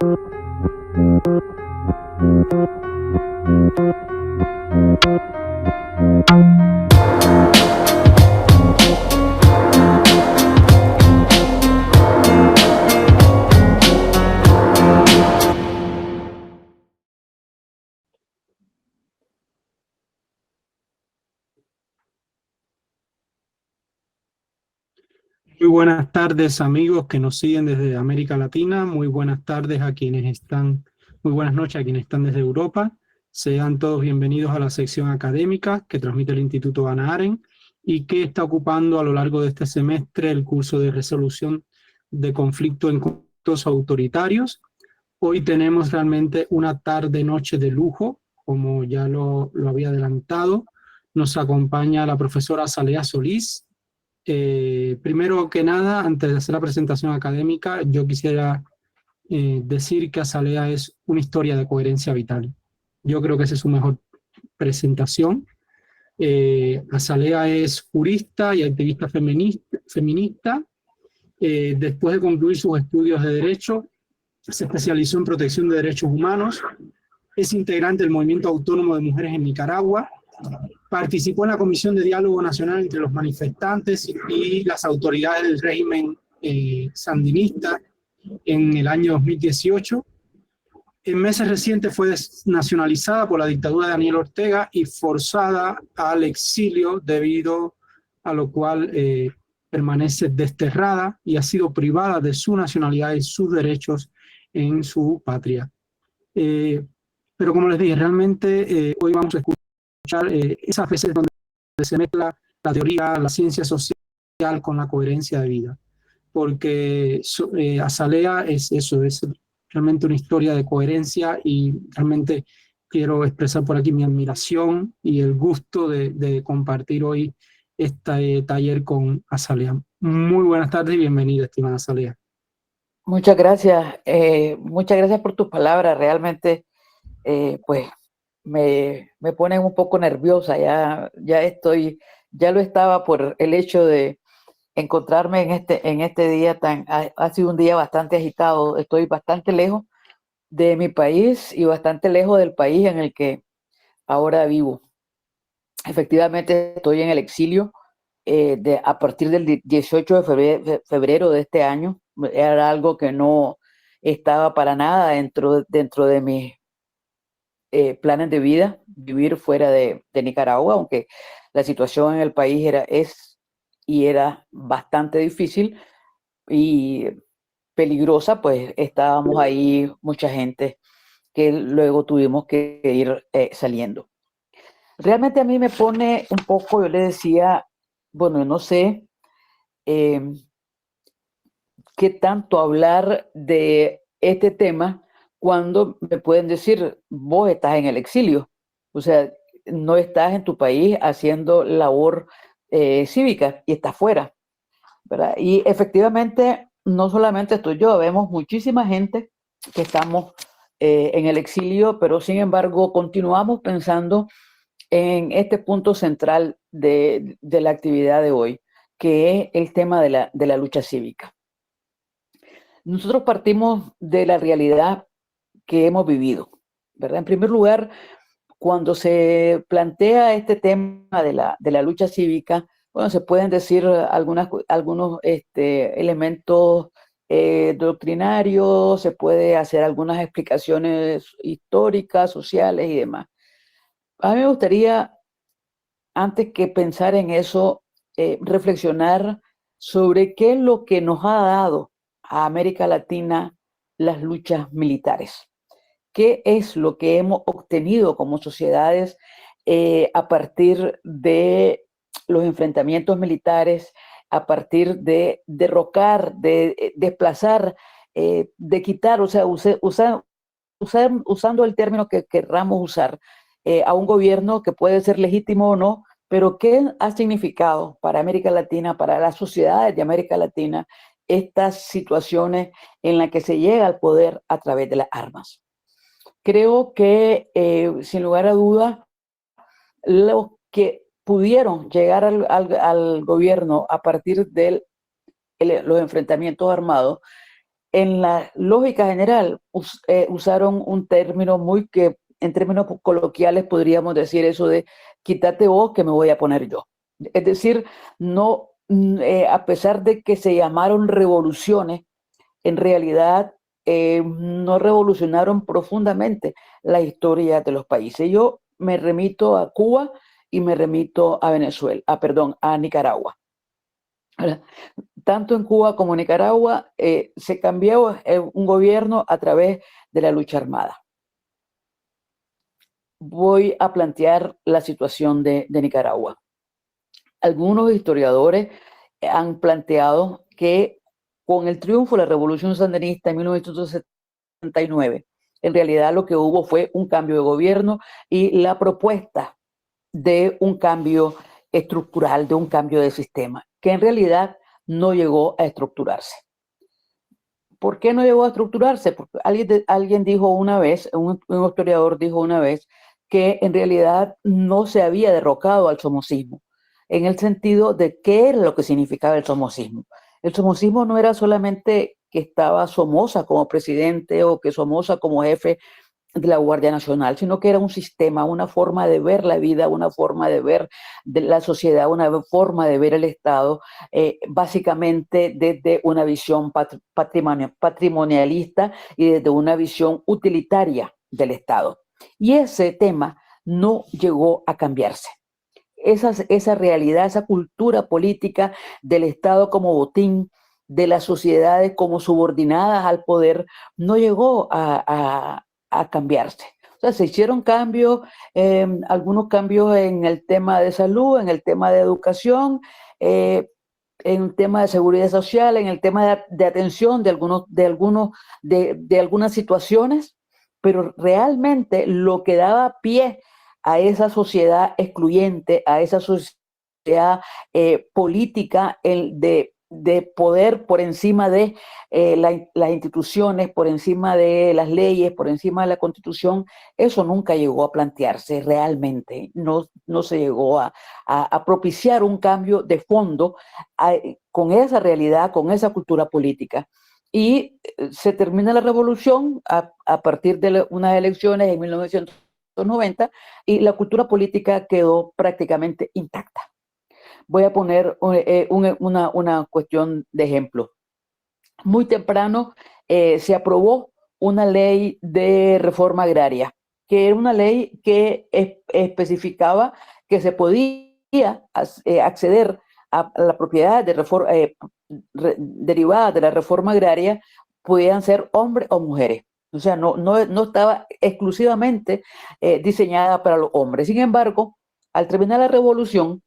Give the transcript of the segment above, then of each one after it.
Muy buenas tardes, amigos que nos siguen desde América Latina. Muy buenas tardes a quienes están, muy buenas noches a quienes están desde Europa. Sean todos bienvenidos a la sección académica que transmite el Instituto Hannah Arendt y que está ocupando a lo largo de este semestre el curso de resolución de conflictos en contextos autoritarios. Hoy tenemos realmente una tarde-noche de lujo, como ya lo había adelantado. Nos acompaña la profesora Azalea Solís. Primero que nada, antes de hacer la presentación académica, yo quisiera decir que Azalea es una historia de coherencia vital. Yo creo que esa es su mejor presentación. Azalea es jurista y activista feminista. Después de concluir sus estudios de Derecho, se especializó en protección de derechos humanos. Es integrante del Movimiento Autónomo de Mujeres en Nicaragua. Participó en la Comisión de Diálogo Nacional entre los manifestantes y las autoridades del régimen sandinista en el año 2018. En meses recientes fue desnacionalizada por la dictadura de Daniel Ortega y forzada al exilio, debido a lo cual permanece desterrada y ha sido privada de su nacionalidad y sus derechos en su patria. Pero como les dije, realmente hoy vamos a escuchar esas veces donde se mezcla la teoría, la ciencia social con la coherencia de vida, porque Azalea es eso, es realmente una historia de coherencia, y realmente quiero expresar por aquí mi admiración y el gusto de compartir hoy este taller con Azalea. Muy buenas tardes y bienvenida, estimada Azalea. Muchas gracias por tus palabras. Realmente, pues, me ponen un poco nerviosa. Ya lo estaba por el hecho de encontrarme en este día ha sido un día bastante agitado. Estoy bastante lejos de mi país y bastante lejos del país en el que ahora vivo. Efectivamente, estoy en el exilio a partir del 18 de febrero de este año. Era algo que no estaba para nada dentro de mis planes de vida, vivir fuera de Nicaragua, aunque la situación en el país era bastante difícil y peligrosa. Pues estábamos ahí mucha gente que luego tuvimos que ir saliendo. Realmente a mí me pone un poco, yo le decía, bueno, no sé qué tanto hablar de este tema cuando me pueden decir, vos estás en el exilio, o sea, no estás en tu país haciendo labor cívica y estás fuera, ¿verdad? Y efectivamente, no solamente estoy yo, vemos muchísima gente que estamos en el exilio, pero sin embargo continuamos pensando en este punto central de la actividad de hoy, que es el tema de la lucha cívica. Nosotros partimos de la realidad que hemos vivido, ¿verdad? En primer lugar, cuando se plantea este tema de la lucha cívica, bueno, se pueden decir algunos elementos doctrinarios, se puede hacer algunas explicaciones históricas, sociales y demás. A mí me gustaría, antes que pensar en eso, reflexionar sobre qué es lo que nos ha dado a América Latina las luchas militares. ¿Qué es lo que hemos obtenido como sociedades a partir de los enfrentamientos militares, a partir de derrocar, de desplazar, de quitar, o sea, usando el término que querramos usar, a un gobierno que puede ser legítimo o no, pero qué ha significado para América Latina, para las sociedades de América Latina, estas situaciones en las que se llega al poder a través de las armas? Creo que, sin lugar a dudas, los que pudieron llegar al gobierno a partir de los enfrentamientos armados en la lógica general usaron un término muy que en términos coloquiales podríamos decir eso de quítate vos que me voy a poner yo. Es decir, no, a pesar de que se llamaron revoluciones, en realidad no revolucionaron profundamente la historia de los países. Yo me remito a Cuba y me remito a Venezuela, a Nicaragua. Tanto en Cuba como en Nicaragua se cambió un gobierno a través de la lucha armada. Voy a plantear la situación de Nicaragua. Algunos historiadores han planteado que con el triunfo de la Revolución Sandinista en 1979, en realidad lo que hubo fue un cambio de gobierno y la propuesta de un cambio estructural, de un cambio de sistema, que en realidad no llegó a estructurarse. ¿Por qué no llegó a estructurarse? Porque alguien dijo una vez, un historiador dijo una vez, que en realidad no se había derrocado al somocismo, en el sentido de qué era lo que significaba el somocismo. El somocismo no era solamente que estaba Somoza como presidente o que Somoza como jefe de la Guardia Nacional, sino que era un sistema, una forma de ver la vida, una forma de ver de la sociedad, una forma de ver el Estado, básicamente desde una visión patrimonialista y desde una visión utilitaria del Estado. Y ese tema no llegó a cambiarse. Esa realidad, esa cultura política del Estado como botín, de las sociedades como subordinadas al poder, no llegó a cambiarse. O sea, se hicieron cambios, algunos cambios en el tema de salud, en el tema de educación, en el tema de seguridad social, en el tema de atención de algunas situaciones, pero realmente lo que daba pie a esa sociedad excluyente, a esa sociedad política de poder por encima de las instituciones, por encima de las leyes, por encima de la Constitución, eso nunca llegó a plantearse realmente, no se llegó a propiciar un cambio de fondo con esa realidad, con esa cultura política. Y se termina la revolución a partir de unas elecciones en 1990 y la cultura política quedó prácticamente intacta. Voy a poner una cuestión de ejemplo. Muy temprano se aprobó una ley de reforma agraria, que era una ley que especificaba que se podía acceder a la propiedad derivada de la reforma agraria, podían ser hombres o mujeres. O sea, no estaba exclusivamente diseñada para los hombres. Sin embargo, al terminar la revolución,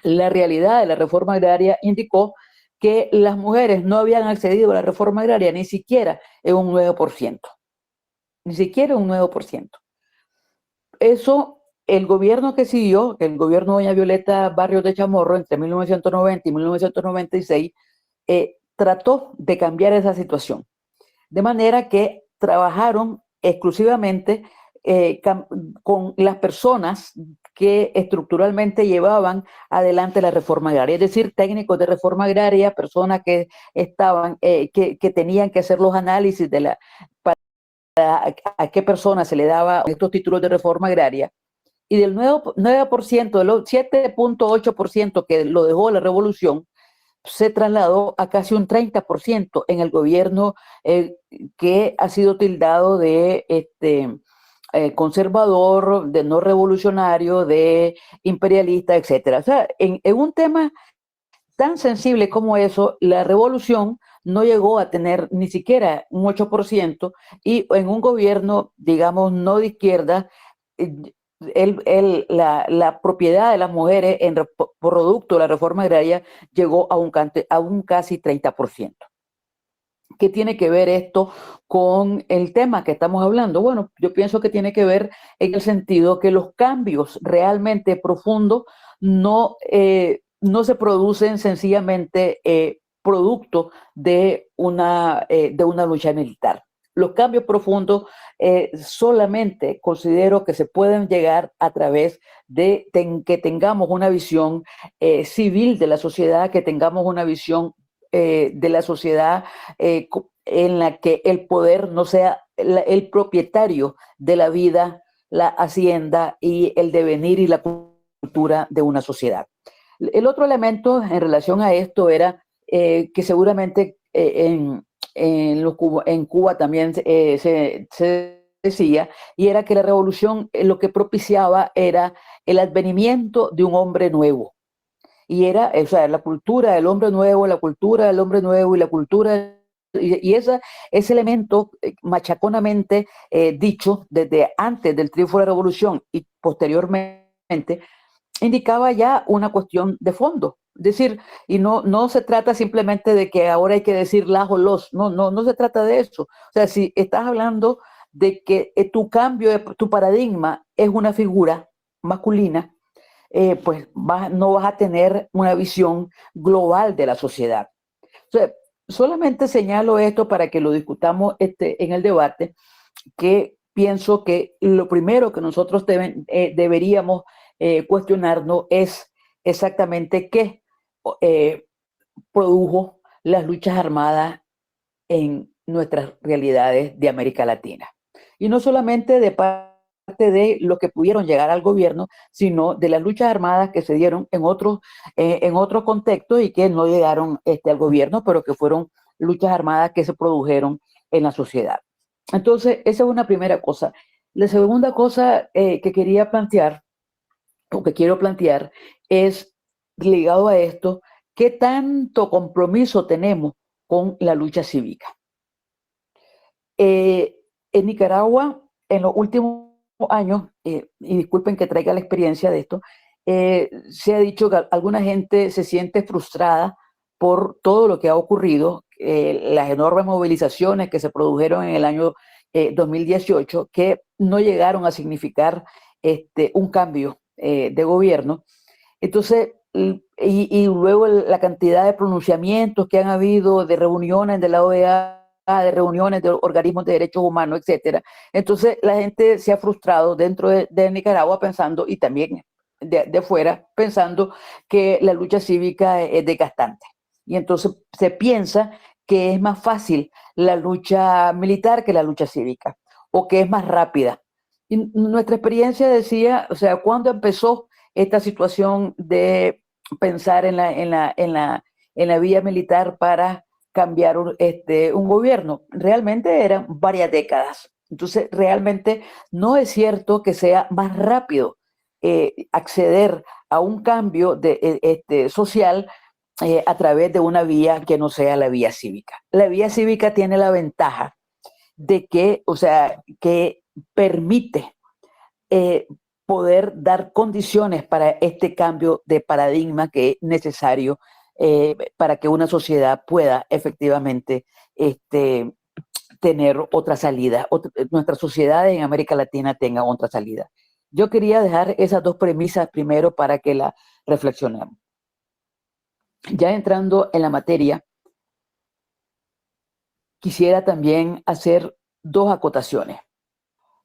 la realidad de la reforma agraria indicó que las mujeres no habían accedido a la reforma agraria ni siquiera en un 9%. Ni siquiera un 9%. Eso, el gobierno que siguió, el gobierno de doña Violeta Barrios de Chamorro, entre 1990 y 1996, trató de cambiar esa situación. De manera que trabajaron exclusivamente con las personas que estructuralmente llevaban adelante la reforma agraria, es decir, técnicos de reforma agraria, personas que estaban, que tenían que hacer los análisis para a qué personas se le daba estos títulos de reforma agraria, y del 9%, de los 7.8% que lo dejó la revolución, se trasladó a casi un 30% en el gobierno que ha sido tildado de conservador, de no revolucionario, de imperialista, etc. O sea, en un tema tan sensible como eso, la revolución no llegó a tener ni siquiera un 8% y en un gobierno, digamos, no de izquierda, la propiedad de las mujeres en producto de la reforma agraria llegó a un casi 30%. ¿Qué tiene que ver esto con el tema que estamos hablando? Bueno, yo pienso que tiene que ver en el sentido que los cambios realmente profundos no se producen sencillamente producto de una lucha militar. Los cambios profundos solamente considero que se pueden llegar a través de que tengamos una visión civil de la sociedad, que tengamos una visión de la sociedad en la que el poder no sea el propietario de la vida, la hacienda y el devenir y la cultura de una sociedad. El otro elemento en relación a esto era que seguramente en Cuba también se decía, y era que la revolución lo que propiciaba era el advenimiento de un hombre nuevo. Y era, o sea, la cultura del hombre nuevo, la cultura del hombre nuevo y la cultura, y ese elemento machaconamente dicho desde antes del triunfo de la revolución y posteriormente, indicaba ya una cuestión de fondo. Es decir, y no se trata simplemente de que ahora hay que decir las o los, no se trata de eso. O sea, si estás hablando de que tu cambio, tu paradigma es una figura masculina, pues no vas a tener una visión global de la sociedad. O sea, solamente señalo esto para que lo discutamos en el debate, que pienso que lo primero que nosotros deberíamos cuestionarnos es exactamente qué produjo las luchas armadas en nuestras realidades de América Latina. Y no solamente de parte de los que pudieron llegar al gobierno, sino de las luchas armadas que se dieron en otros contextos y que no llegaron al gobierno, pero que fueron luchas armadas que se produjeron en la sociedad. Entonces, esa es una primera cosa. La segunda cosa que quería plantear, o que quiero plantear, es ligado a esto, ¿qué tanto compromiso tenemos con la lucha cívica? En Nicaragua, en los últimos años, y disculpen que traiga la experiencia de esto, se ha dicho que alguna gente se siente frustrada por todo lo que ha ocurrido, las enormes movilizaciones que se produjeron en el año 2018, que no llegaron a significar un cambio de gobierno. Entonces, y luego la cantidad de pronunciamientos que han habido, de reuniones de la OEA, de reuniones de organismos de derechos humanos, etcétera. Entonces, la gente se ha frustrado dentro de Nicaragua pensando, y también de fuera, pensando que la lucha cívica es desgastante. Y entonces se piensa que es más fácil la lucha militar que la lucha cívica, o que es más rápida. Y nuestra experiencia decía, o sea, cuando empezó esta situación de pensar en la vía militar para cambiar un gobierno. Realmente eran varias décadas. Entonces, realmente no es cierto que sea más rápido acceder a un cambio social a través de una vía que no sea la vía cívica. La vía cívica tiene la ventaja de que, o sea, que permite poder dar condiciones para este cambio de paradigma que es necesario para que una sociedad pueda efectivamente tener otra salida, nuestra sociedad en América Latina tenga otra salida. Yo quería dejar esas dos premisas primero para que la reflexionemos. Ya entrando en la materia, quisiera también hacer dos acotaciones.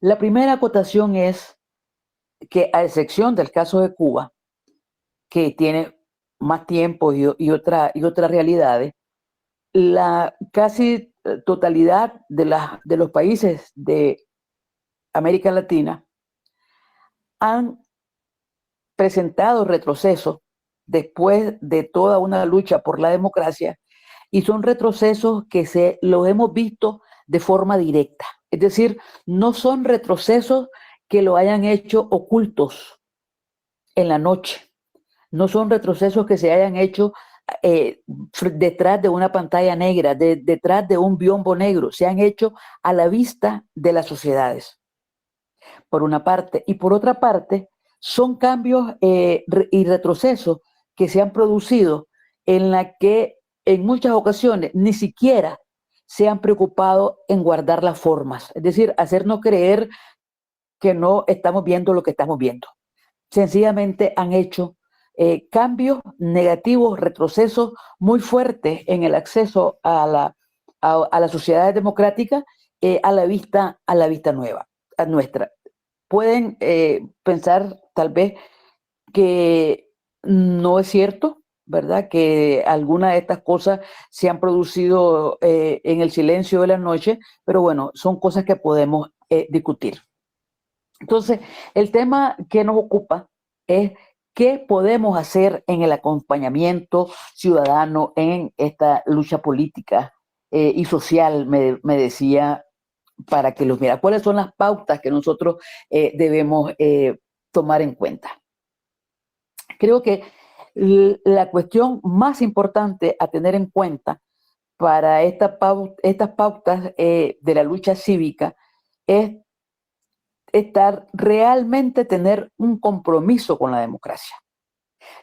La primera acotación es que, a excepción del caso de Cuba, que tiene más tiempo y otras realidades, la casi totalidad de los países de América Latina han presentado retrocesos después de toda una lucha por la democracia, y son retrocesos que los hemos visto de forma directa. Es decir, no son retrocesos que lo hayan hecho ocultos en la noche. No son retrocesos que se hayan hecho detrás de una pantalla negra, detrás de un biombo negro. Se han hecho a la vista de las sociedades, por una parte. Y por otra parte, son cambios y retrocesos que se han producido en la que en muchas ocasiones ni siquiera se han preocupado en guardar las formas. Es decir, hacernos creer que no estamos viendo lo que estamos viendo. Sencillamente han hecho cambios negativos, retrocesos muy fuertes en el acceso a las sociedades democráticas a la vista nueva, a nuestra. Pueden pensar tal vez que no es cierto, ¿verdad? Que algunas de estas cosas se han producido en el silencio de la noche, pero bueno, son cosas que podemos discutir. Entonces, el tema que nos ocupa es qué podemos hacer en el acompañamiento ciudadano en esta lucha política y social, me decía, para que los mira. ¿Cuáles son las pautas que nosotros debemos tomar en cuenta? Creo que la cuestión más importante a tener en cuenta para estas pautas de la lucha cívica es realmente tener un compromiso con la democracia,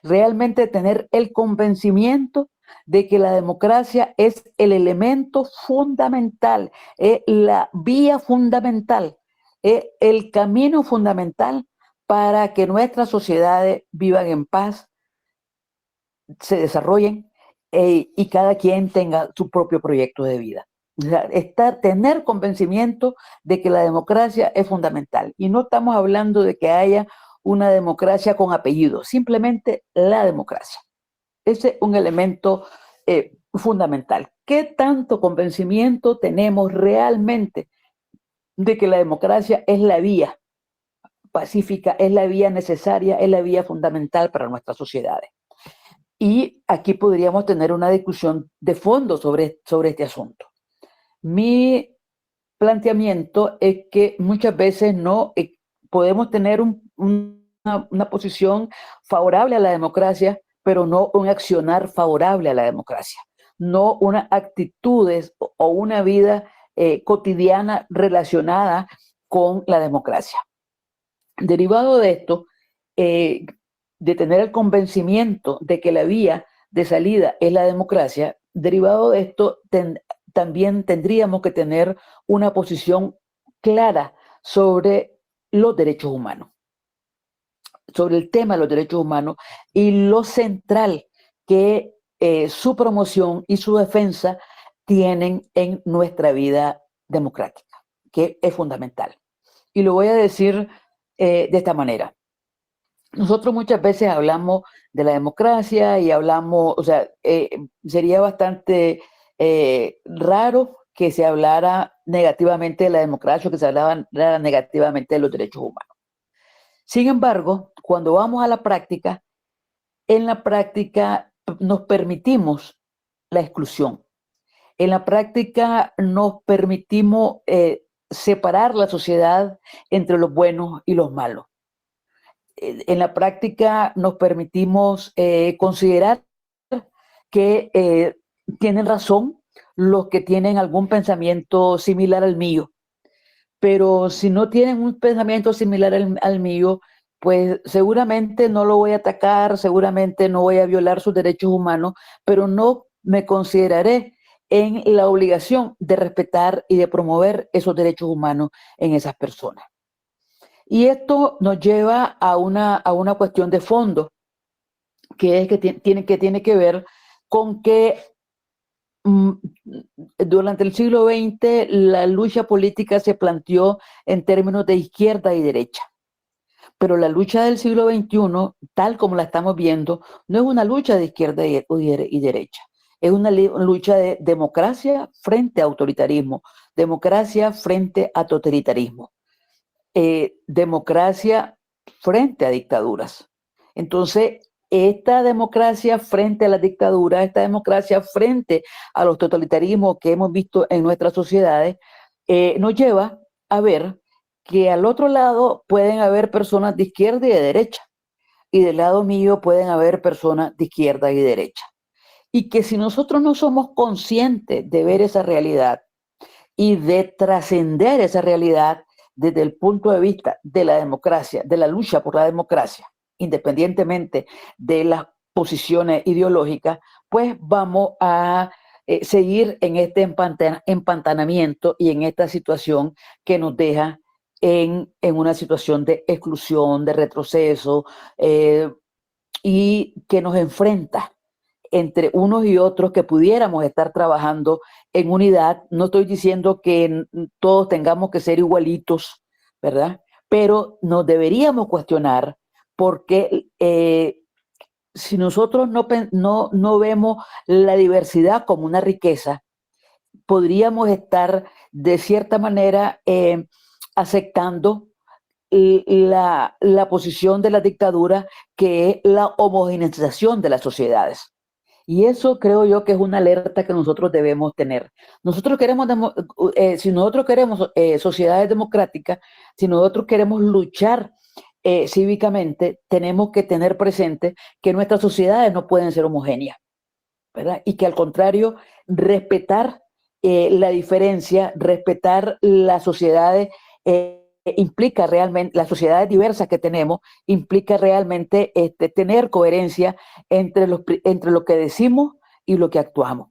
realmente tener el convencimiento de que la democracia es el elemento fundamental, es la vía fundamental, es el camino fundamental para que nuestras sociedades vivan en paz, se desarrollen y cada quien tenga su propio proyecto de vida. O sea, tener convencimiento de que la democracia es fundamental. Y no estamos hablando de que haya una democracia con apellido, simplemente la democracia. Ese es un elemento fundamental. ¿Qué tanto convencimiento tenemos realmente de que la democracia es la vía pacífica, es la vía necesaria, es la vía fundamental para nuestras sociedades? Y aquí podríamos tener una discusión de fondo sobre este asunto. Mi planteamiento es que muchas veces no podemos tener una posición favorable a la democracia, pero no un accionar favorable a la democracia, no unas actitudes o una vida cotidiana relacionada con la democracia. Derivado de esto, de tener el convencimiento de que la vía de salida es la democracia, derivado de esto también tendríamos que tener una posición clara sobre los derechos humanos, sobre el tema de los derechos humanos y lo central que su promoción y su defensa tienen en nuestra vida democrática, que es fundamental. Y lo voy a decir de esta manera. Nosotros muchas veces hablamos de la democracia y hablamos, o sea, sería bastante raro que se hablara negativamente de la democracia o que se hablara negativamente de los derechos humanos. Sin embargo, cuando vamos a la práctica, en la práctica nos permitimos la exclusión. En la práctica nos permitimos separar la sociedad entre los buenos y los malos. En la práctica nos permitimos considerar que tienen razón los que tienen algún pensamiento similar al mío, pero si no tienen un pensamiento similar al mío, pues seguramente no lo voy a atacar, seguramente no voy a violar sus derechos humanos, pero no me consideraré en la obligación de respetar y de promover esos derechos humanos en esas personas. Y esto nos lleva a una cuestión de fondo, que es que tiene que ver con que durante el siglo XX la lucha política se planteó en términos de izquierda y derecha. Pero la lucha del siglo XXI, tal como la estamos viendo, no es una lucha de izquierda y derecha. Es una lucha de democracia frente a autoritarismo, democracia frente a totalitarismo. Democracia frente a dictaduras. Entonces, esta democracia frente a las dictaduras, esta democracia frente a los totalitarismos que hemos visto en nuestras sociedades, nos lleva a ver que al otro lado pueden haber personas de izquierda y de derecha, y del lado mío pueden haber personas de izquierda y derecha. Y que si nosotros no somos conscientes de ver esa realidad y de trascender esa realidad, desde el punto de vista de la democracia, de la lucha por la democracia, independientemente de las posiciones ideológicas, pues vamos a seguir en este empantanamiento y en esta situación que nos deja en una situación de exclusión, de retroceso y que nos enfrenta entre unos y otros que pudiéramos estar trabajando en unidad. No estoy diciendo que todos tengamos que ser igualitos, ¿verdad? Pero nos deberíamos cuestionar por qué si nosotros no vemos la diversidad como una riqueza, podríamos estar de cierta manera aceptando la posición de la dictadura, que es la homogeneización de las sociedades. Y eso creo yo que es una alerta que nosotros debemos tener. Nosotros queremos, si nosotros queremos sociedades democráticas, si nosotros queremos luchar cívicamente, tenemos que tener presente que nuestras sociedades no pueden ser homogéneas, ¿verdad? Y que al contrario, respetar la diferencia, respetar las sociedades, implica realmente, las sociedades diversas que tenemos, implica realmente tener coherencia entre lo que decimos y lo que actuamos.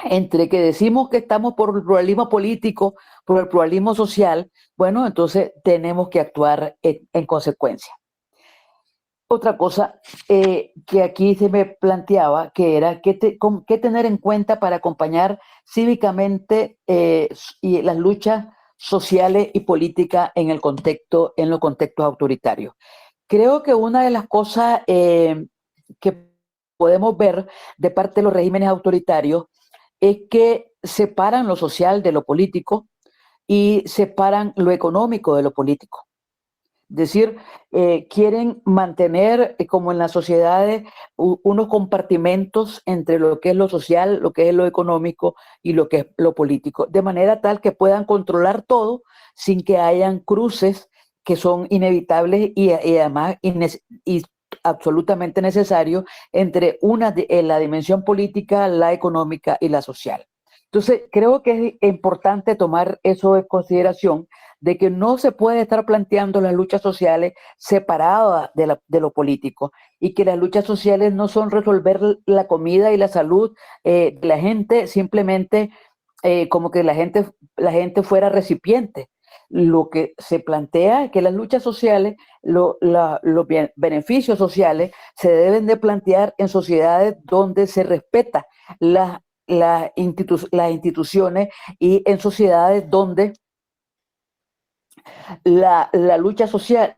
Entre que decimos que estamos por el pluralismo político, por el pluralismo social, bueno, entonces tenemos que actuar en consecuencia. Otra cosa que aquí se me planteaba, que era qué tener en cuenta para acompañar cívicamente y las luchas sociales y políticas en los contextos autoritarios. Creo que una de las cosas que podemos ver de parte de los regímenes autoritarios es que separan lo social de lo político y separan lo económico de lo político. Es decir, quieren mantener, como en las sociedades, unos compartimentos entre lo que es lo social, lo que es lo económico y lo que es lo político, de manera tal que puedan controlar todo sin que hayan cruces que son inevitables y además y absolutamente necesarios entre la dimensión política, la económica y la social. Entonces, creo que es importante tomar eso en consideración, de que no se puede estar planteando las luchas sociales separadas de lo político, y que las luchas sociales no son resolver la comida y la salud de la gente simplemente como que la gente fuera recipiente. Lo que se plantea es que las luchas sociales, los beneficios sociales se deben de plantear en sociedades donde se respeta las instituciones, y en sociedades donde la lucha social,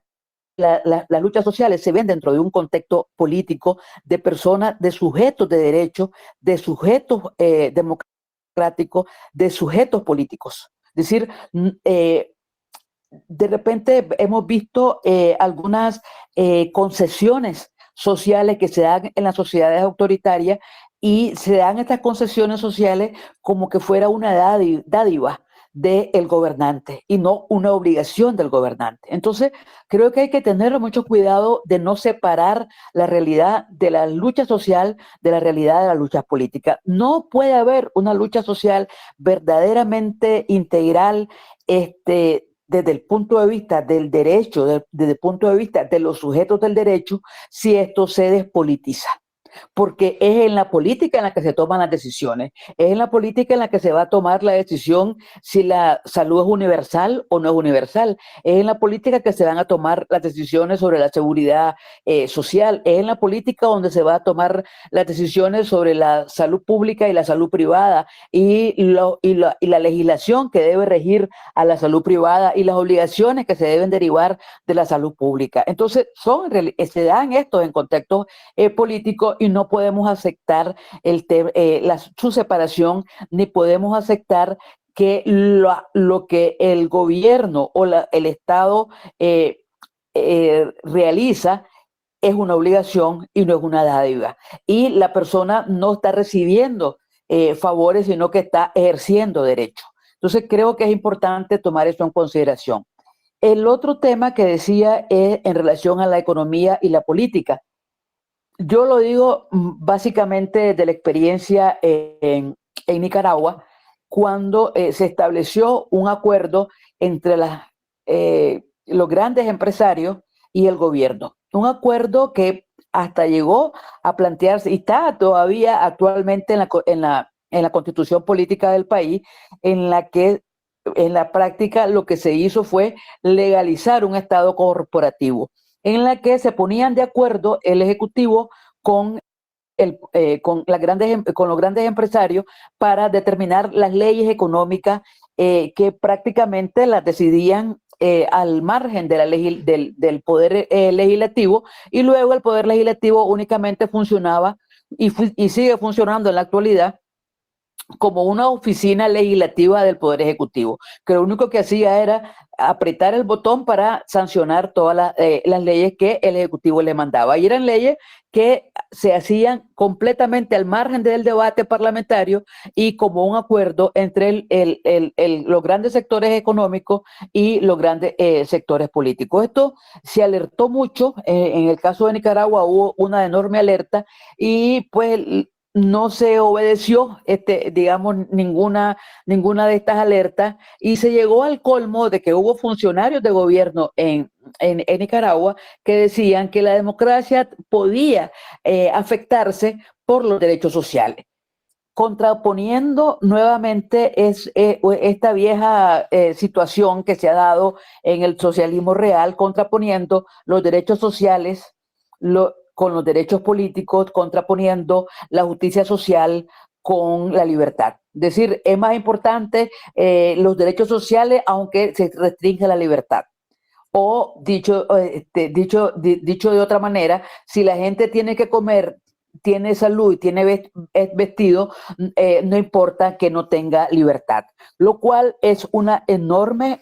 las luchas sociales se ven dentro de un contexto político de personas, de sujetos de derechos, de sujetos democráticos, de sujetos políticos. Es decir, de repente hemos visto algunas concesiones sociales que se dan en las sociedades autoritarias, y se dan estas concesiones sociales como que fuera una dádiva del gobernante y no una obligación del gobernante. Entonces, creo que hay que tener mucho cuidado de no separar la realidad de la lucha social de la realidad de la lucha política. No puede haber una lucha social verdaderamente integral, desde el punto de vista del derecho, desde el punto de vista de los sujetos del derecho, si esto se despolitiza. Porque es en la política en la que se toman las decisiones, es en la política en la que se va a tomar la decisión si la salud es universal o no es universal, es en la política que se van a tomar las decisiones sobre la seguridad social, es en la política donde se va a tomar las decisiones sobre la salud pública y la salud privada, y la legislación que debe regir a la salud privada y las obligaciones que se deben derivar de la salud pública. Entonces, se dan estos en contextos políticos, y no podemos aceptar su separación, ni podemos aceptar que lo que el gobierno o el Estado realiza es una obligación y no es una dádiva. Y la persona no está recibiendo favores, sino que está ejerciendo derechos. Entonces creo que es importante tomar eso en consideración. El otro tema que decía es en relación a la economía y la política. Yo lo digo básicamente de la experiencia en Nicaragua, cuando se estableció un acuerdo entre los grandes empresarios y el gobierno. Un acuerdo que hasta llegó a plantearse, y está todavía actualmente en la constitución política del país, en la que en la práctica lo que se hizo fue legalizar un Estado corporativo, en la que se ponían de acuerdo el Ejecutivo con con los grandes empresarios para determinar las leyes económicas que prácticamente las decidían al margen de del poder legislativo, y luego el poder legislativo únicamente funcionaba y sigue funcionando en la actualidad como una oficina legislativa del Poder Ejecutivo, que lo único que hacía era apretar el botón para sancionar todas las leyes que el Ejecutivo le mandaba. Y eran leyes que se hacían completamente al margen del debate parlamentario y como un acuerdo entre los grandes sectores económicos y los grandes sectores políticos. Esto se alertó mucho. En el caso de Nicaragua hubo una enorme alerta y pues no se obedeció, digamos, ninguna de estas alertas, y se llegó al colmo de que hubo funcionarios de gobierno en Nicaragua que decían que la democracia podía afectarse por los derechos sociales, contraponiendo nuevamente esta vieja situación que se ha dado en el socialismo real, contraponiendo los derechos sociales con los derechos políticos, contraponiendo la justicia social con la libertad. Es decir, es más importante los derechos sociales aunque se restringe la libertad. O dicho de otra manera, si la gente tiene que comer, tiene salud y tiene vestido, no importa que no tenga libertad, lo cual es una enorme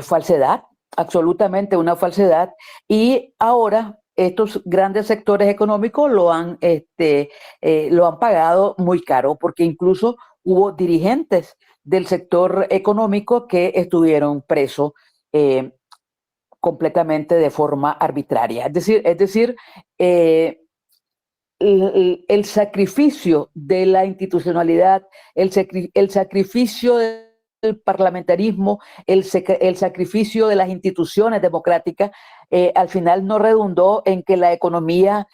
falsedad, absolutamente una falsedad. Y ahora estos grandes sectores económicos lo han pagado muy caro, porque incluso hubo dirigentes del sector económico que estuvieron presos completamente de forma arbitraria. Es decir, el sacrificio de la institucionalidad, el sacrificio del parlamentarismo, el sacrificio de las instituciones democráticas, al final no redundó en que la economía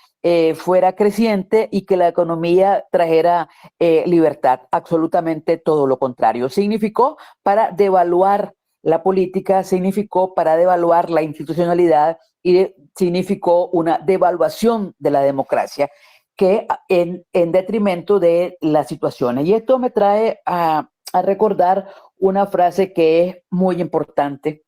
fuera creciente y que la economía trajera libertad. Absolutamente todo lo contrario. Significó para devaluar la política, significó para devaluar la institucionalidad y significó una devaluación de la democracia que en detrimento de las situaciones. Y esto me trae a recordar una frase que es muy importante,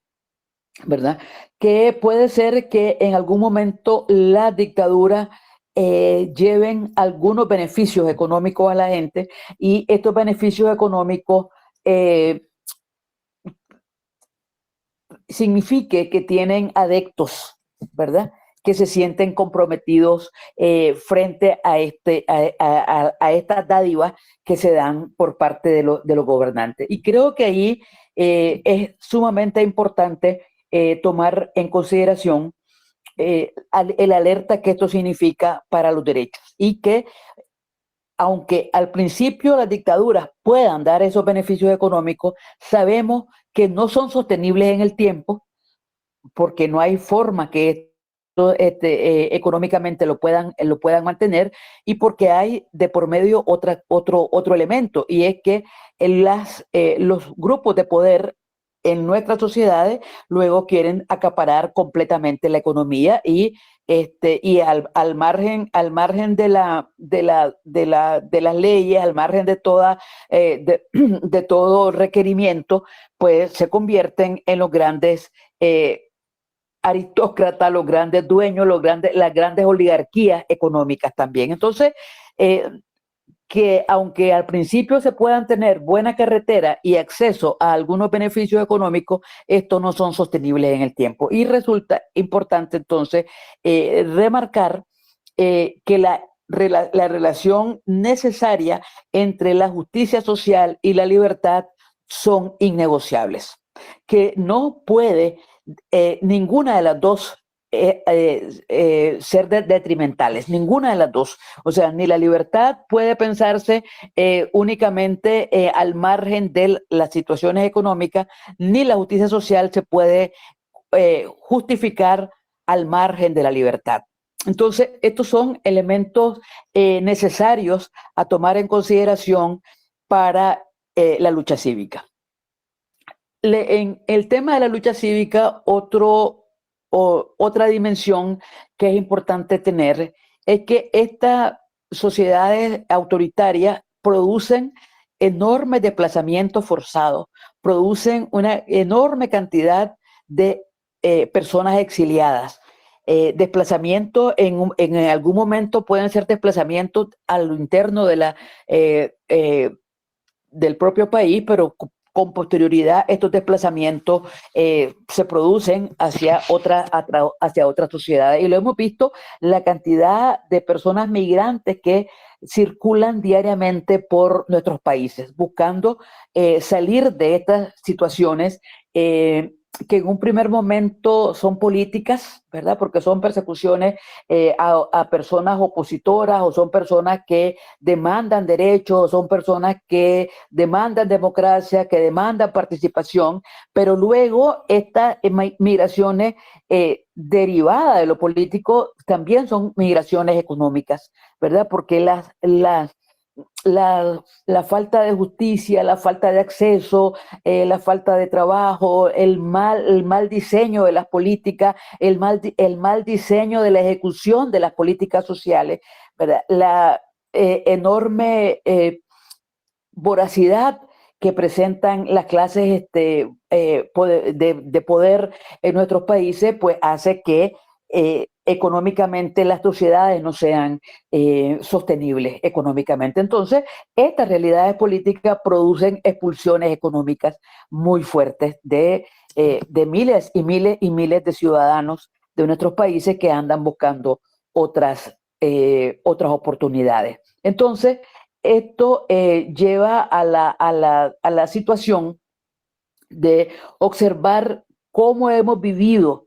¿verdad? Que puede ser que en algún momento la dictadura lleven algunos beneficios económicos a la gente, y estos beneficios económicos signifique que tienen adeptos, ¿verdad? Que se sienten comprometidos frente a estas dádivas que se dan por parte de los gobernantes. Y creo que ahí es sumamente importante tomar en consideración el alerta que esto significa para los derechos, y que aunque al principio las dictaduras puedan dar esos beneficios económicos, sabemos que no son sostenibles en el tiempo, porque no hay forma que esto, económicamente lo puedan mantener, y porque hay de por medio otro elemento, y es que los grupos de poder en nuestras sociedades luego quieren acaparar completamente la economía, y al margen de las leyes, al margen de de todo requerimiento, pues se convierten en los grandes aristócratas, los grandes dueños, las grandes oligarquías económicas también. Entonces, que aunque al principio se puedan tener buena carretera y acceso a algunos beneficios económicos, estos no son sostenibles en el tiempo. Y resulta importante entonces remarcar que la relación necesaria entre la justicia social y la libertad son innegociables, que no puede ninguna de las dos ser detrimentales, ninguna de las dos. O sea, ni la libertad puede pensarse únicamente al margen de las situaciones económicas, ni la justicia social se puede justificar al margen de la libertad. Entonces, estos son elementos necesarios a tomar en consideración para la lucha cívica. En el tema de la lucha cívica, otra dimensión que es importante tener es que estas sociedades autoritarias producen enormes desplazamientos forzados, producen una enorme cantidad de personas exiliadas. Desplazamientos en algún momento pueden ser desplazamientos a lo interno de del propio país, pero con posterioridad estos desplazamientos se producen hacia otras sociedades. Y lo hemos visto, la cantidad de personas migrantes que circulan diariamente por nuestros países, buscando salir de estas situaciones que en un primer momento son políticas, ¿verdad? Porque son persecuciones a personas opositoras, o son personas que demandan derechos, o son personas que demandan democracia, que demandan participación, pero luego estas migraciones derivadas de lo político también son migraciones económicas, ¿verdad? Porque la falta de justicia, la falta de acceso, la falta de trabajo, el mal diseño de las políticas, el mal diseño de la ejecución de las políticas sociales, ¿verdad? La enorme voracidad que presentan las clases de poder en nuestros países, pues hace que económicamente las sociedades no sean sostenibles económicamente. Entonces, estas realidades políticas producen expulsiones económicas muy fuertes de miles y miles y miles de ciudadanos de nuestros países que andan buscando otras oportunidades. Entonces, esto lleva a la situación de observar cómo hemos vivido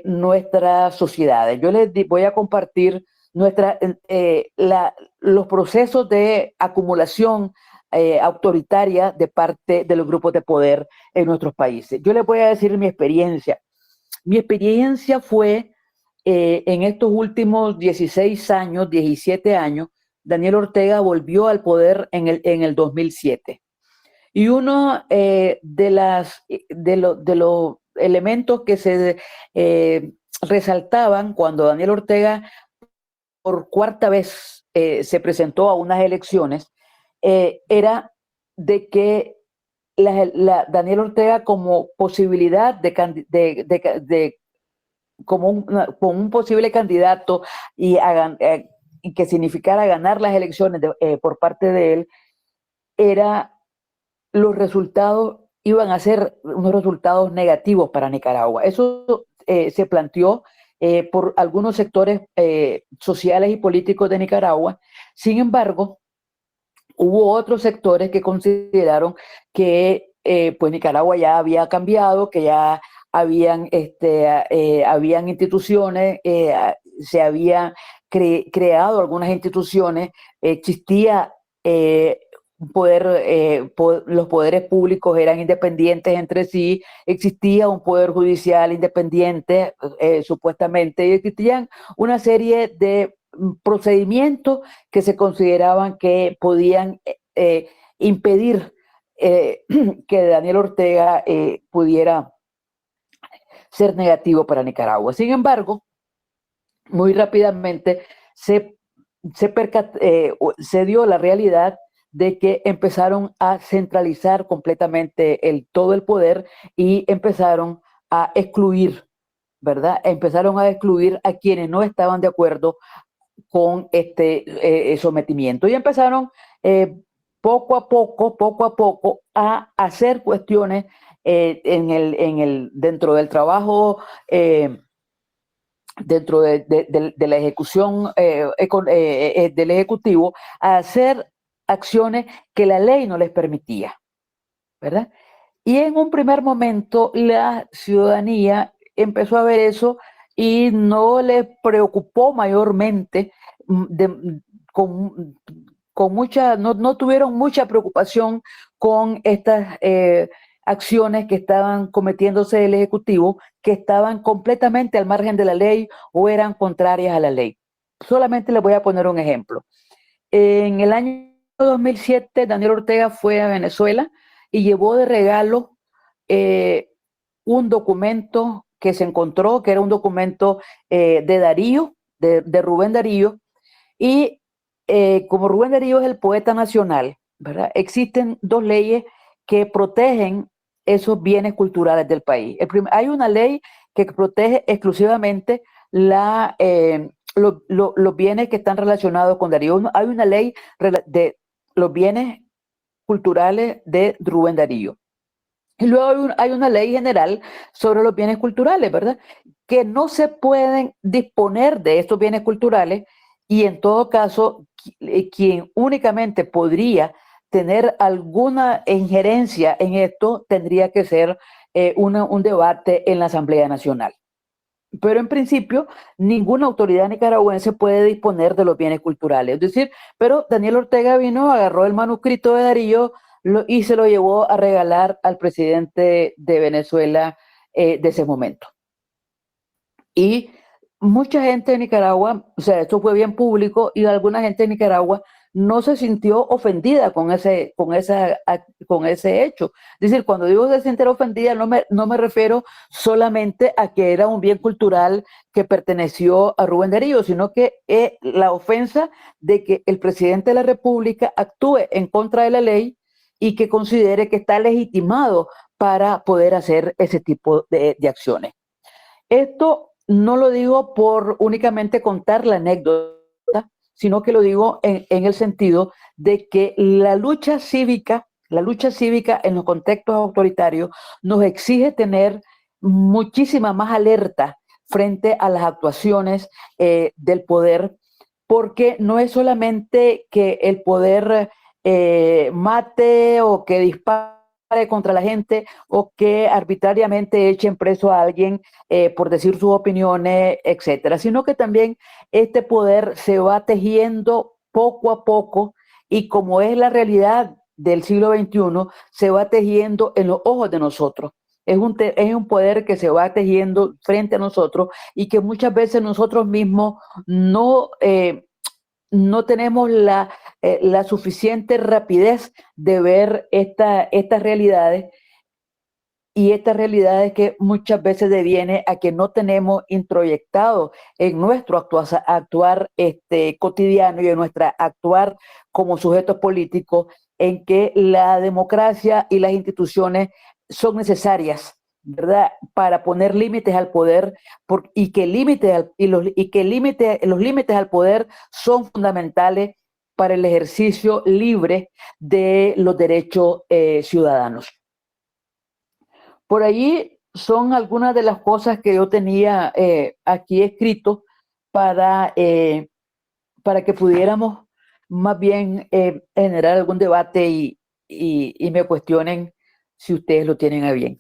nuestras sociedades. Yo les voy a compartir los procesos de acumulación autoritaria de parte de los grupos de poder en nuestros países. Yo les voy a decir mi experiencia. Mi experiencia fue en estos últimos 16 años, 17 años, Daniel Ortega volvió al poder en el 2007. Y uno de los elementos que se resaltaban cuando Daniel Ortega por cuarta vez se presentó a unas elecciones era de que Daniel Ortega como posibilidad como un posible candidato y que significara ganar las elecciones por parte de él, los resultados iban a ser unos resultados negativos para Nicaragua. Eso se planteó por algunos sectores sociales y políticos de Nicaragua. Sin embargo, hubo otros sectores que consideraron que pues Nicaragua ya había cambiado, que ya habían instituciones, se habían creado algunas instituciones, existía los poderes públicos eran independientes entre sí, existía un poder judicial independiente supuestamente, y existían una serie de procedimientos que se consideraban que podían impedir que Daniel Ortega pudiera ser negativo para Nicaragua. Sin embargo, muy rápidamente se dio la realidad de que empezaron a centralizar completamente todo el poder y empezaron a excluir, ¿verdad? Empezaron a excluir a quienes no estaban de acuerdo con este sometimiento, y empezaron poco a poco a hacer cuestiones dentro del trabajo, dentro de la ejecución del Ejecutivo, a hacer acciones que la ley no les permitía, ¿verdad? Y en un primer momento la ciudadanía empezó a ver eso y no les preocupó mayormente, no tuvieron mucha preocupación con estas acciones que estaban cometiéndose del Ejecutivo, que estaban completamente al margen de la ley o eran contrarias a la ley. Solamente les voy a poner un ejemplo. En el año 2007, Daniel Ortega fue a Venezuela y llevó de regalo un documento que se encontró, que era un documento de Darío, de Rubén Darío, y como Rubén Darío es el poeta nacional, ¿verdad? Existen dos leyes que protegen esos bienes culturales del país. Hay una ley que protege exclusivamente los bienes que están relacionados con Darío. Hay una ley de los bienes culturales de Rubén Darío. Y luego hay una ley general sobre los bienes culturales, ¿verdad? Que no se pueden disponer de estos bienes culturales y en todo caso, quien únicamente podría tener alguna injerencia en esto tendría que ser un debate en la Asamblea Nacional. Pero en principio, ninguna autoridad nicaragüense puede disponer de los bienes culturales. Es decir, pero Daniel Ortega vino, agarró el manuscrito de Darío y se lo llevó a regalar al presidente de Venezuela de ese momento. Y mucha gente de Nicaragua, o sea, esto fue bien público y alguna gente de Nicaragua no se sintió ofendida con ese hecho. Es decir, cuando digo se sintió ofendida, no me refiero solamente a que era un bien cultural que perteneció a Rubén Darío, sino que la ofensa de que el presidente de la República actúe en contra de la ley y que considere que está legitimado para poder hacer ese tipo de acciones. Esto no lo digo por únicamente contar la anécdota, sino que lo digo en el sentido de que la lucha cívica en los contextos autoritarios nos exige tener muchísima más alerta frente a las actuaciones del poder, porque no es solamente que el poder mate o que dispare contra la gente o que arbitrariamente echen preso a alguien por decir sus opiniones, etcétera, sino que también este poder se va tejiendo poco a poco y como es la realidad del siglo XXI, se va tejiendo en los ojos de nosotros. Es un poder que se va tejiendo frente a nosotros y que muchas veces nosotros mismos no tenemos la suficiente rapidez de ver estas realidades y estas realidades que muchas veces deviene a que no tenemos introyectado en nuestro actuar cotidiano y en nuestra actuar como sujetos políticos en que la democracia y las instituciones son necesarias, ¿verdad? Para poner límites al poder y que los límites al poder son fundamentales para el ejercicio libre de los derechos ciudadanos. Por allí son algunas de las cosas que yo tenía aquí escrito para que pudiéramos más bien generar algún debate y me cuestionen si ustedes lo tienen a bien.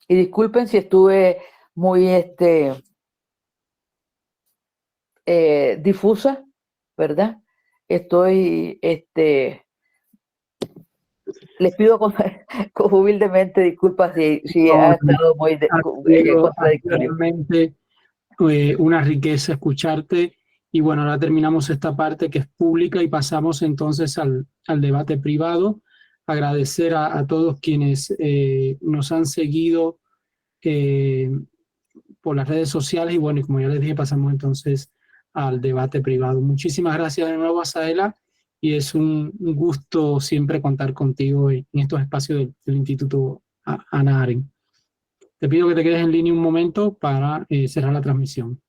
Y disculpen si estuve muy difusa, ¿verdad? Estoy les pido humildemente disculpas si ha estado muy contradictorio. Realmente una riqueza escucharte. Y bueno, ahora terminamos esta parte que es pública y pasamos entonces al debate privado. Agradecer a todos quienes nos han seguido por las redes sociales y bueno, y como ya les dije, pasamos entonces al debate privado. Muchísimas gracias de nuevo, Asaela, y es un gusto siempre contar contigo en estos espacios del Instituto Hannah Arendt. Te pido que te quedes en línea un momento para cerrar la transmisión.